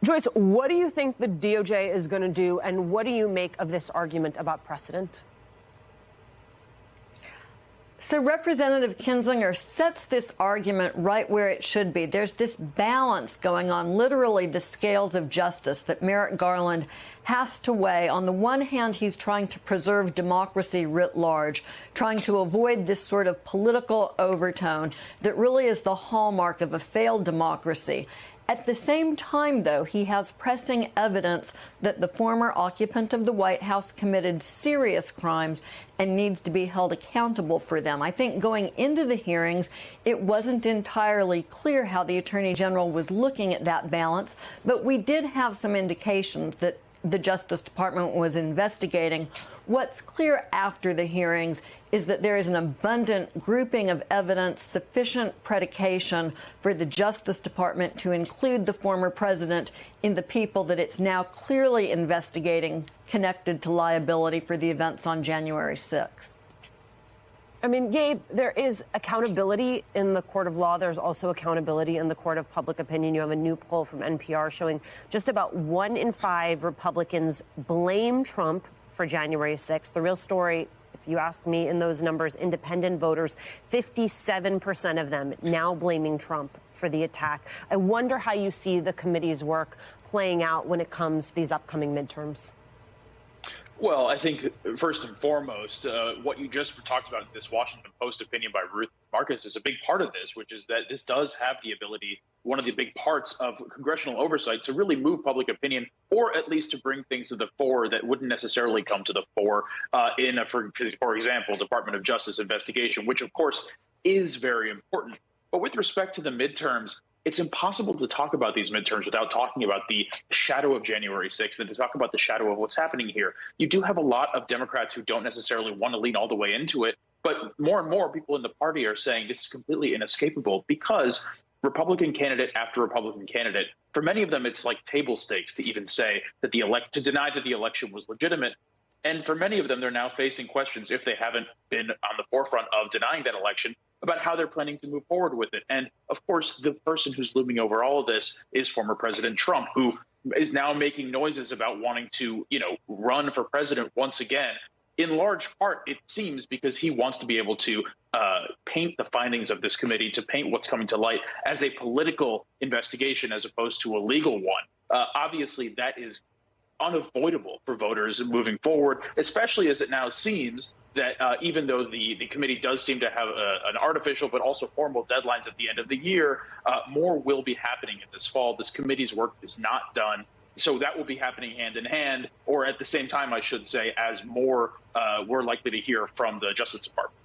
Joyce, what do you think the DOJ is going to do, and what do you make of this argument about precedent? So Representative Kinzinger sets this argument right where it should be. There's this balance going on, literally the scales of justice that Merrick Garland has to weigh. On the one hand, he's trying to preserve democracy writ large, trying to avoid this sort of political overtone that really is the hallmark of a failed democracy. At the same time, though, he has pressing evidence that the former occupant of the White House committed serious crimes and needs to be held accountable for them. I think going into the hearings, it wasn't entirely clear how the Attorney General was looking at that balance, but we did have some indications that the Justice Department was investigating. What's clear after the hearings is that there is an abundant grouping of evidence, sufficient predication for the Justice Department to include the former president in the people that it's now clearly investigating connected to liability for the events on January 6th. I mean, Gabe, there is accountability in the court of law. There's also accountability in the court of public opinion. You have a new poll from NPR showing just about 1 in 5 Republicans blame Trump for January 6th. The real story, if you ask me, in those numbers, independent voters, 57% of them now blaming Trump for the attack. I wonder how you see the committee's work playing out when it comes to these upcoming midterms. Well, I think first and foremost, what you just talked about in this Washington Post opinion by Ruth Marcus is a big part of this, which is that this does have the ability, one of the big parts of congressional oversight, to really move public opinion, or at least to bring things to the fore that wouldn't necessarily come to the fore in a, for example, Department of Justice investigation, which, of course, is very important. But with respect to the midterms, it's impossible to talk about these midterms without talking about the shadow of January 6th and to talk about the shadow of what's happening here. You do have a lot of Democrats who don't necessarily want to lean all the way into it, but more and more people in the party are saying this is completely inescapable because Republican candidate after Republican candidate, for many of them, it's like table stakes to even say that to deny that the election was legitimate. And for many of them, they're now facing questions, if they haven't been on the forefront of denying that election, about how they're planning to move forward with it. And of course, the person who's looming over all of this is former President Trump, who is now making noises about wanting to, run for president once again. In large part, it seems because he wants to be able to paint the findings of this committee, to paint what's coming to light as a political investigation as opposed to a legal one. Obviously, that is unavoidable for voters moving forward, especially as it now seems that even though the committee does seem to have an artificial but also formal deadlines at the end of the year, more will be happening in this fall. This committee's work is not done. So that will be happening hand in hand, or at the same time, I should say, as more we're likely to hear from the Justice Department.